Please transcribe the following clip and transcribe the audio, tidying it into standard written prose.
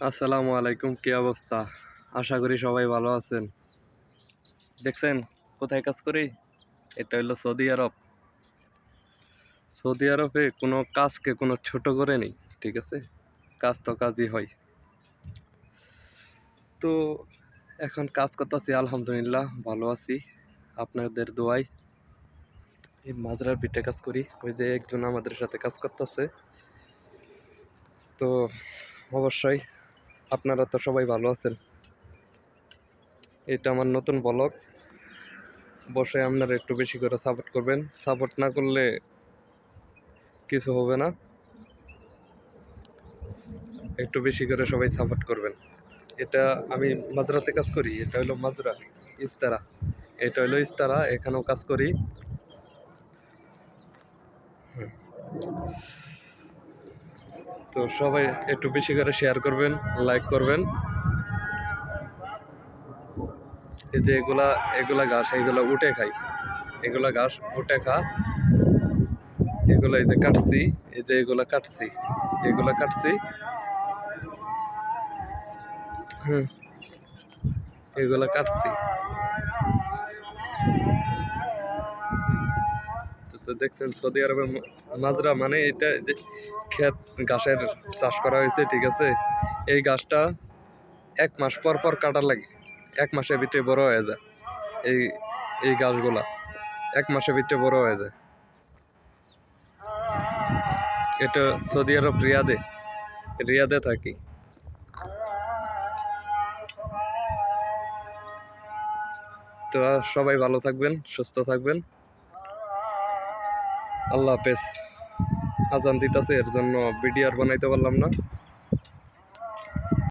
আসসালামু আলাইকুম, কি অবস্থা? আশা করি সবাই ভালো আছেন। দেখছেন কোথায় কাজ করি? এটা হলো সৌদি আরব। সৌদি আরবে কোনো কাজকে কোনো ছোট করে নেই, ঠিক আছে? কাজ তো কাজই হয়। তো এখন কাজ করতেছি, আলহামদুলিল্লাহ ভালো আছি আপনাদের দোয়ায়। এই মাজরার পিঠে কাজ করি, ওই যে একজন আমাদের সাথে কাজ করতেছে। তো অবশ্যই আপনারা তো সবাই ভালো আছেন। এটা আমার নতুন ব্লগ, বসে আপনারা একটু বেশি করে সাপোর্ট করবেন। সাপোর্ট না করলে কিছু হবে না, একটু বেশি করে সবাই সাপোর্ট করবেন। এটা আমি মাজরাতে কাজ করি, এটা হলো মাজরা ইস্তারা, এটা হলো ইস্তারা, এখানেও কাজ করি। তো সবাই একটু বেশি করে শেয়ার করবেন, লাইক করবেন। এই যে এগুলা এগুলা ঘাস, এগুলা উঠে খাই, এগুলা ঘাস উঠে খা। এগুলা এই যে কাটছি, এই যে এগুলা কাটছি, এগুলা কাটছি। এগুলা কাটছি। তো দেখছেন সৌদি আরবের মাজরা মানে এটা যে ক্ষেত ঘাসের চাষ করা হয়েছে, ঠিক আছে? এই ঘাসটা 1 মাস পর পর কাটা লাগে, 1 মাসের ভিতরে বড় হয়ে যায়। এই এই গাছগুলা 1 মাসের ভিতরে বড় হয়ে যায়। এটা সৌদি আরব রিয়াদে, রিয়াদে থাকি। তো সবাই ভালো থাকবেন, সুস্থ থাকবেন। আল্লাহ হাফেজ। আজান দিতেছে, এর জন্য ভিডিও আর বানাইতে পারলাম না।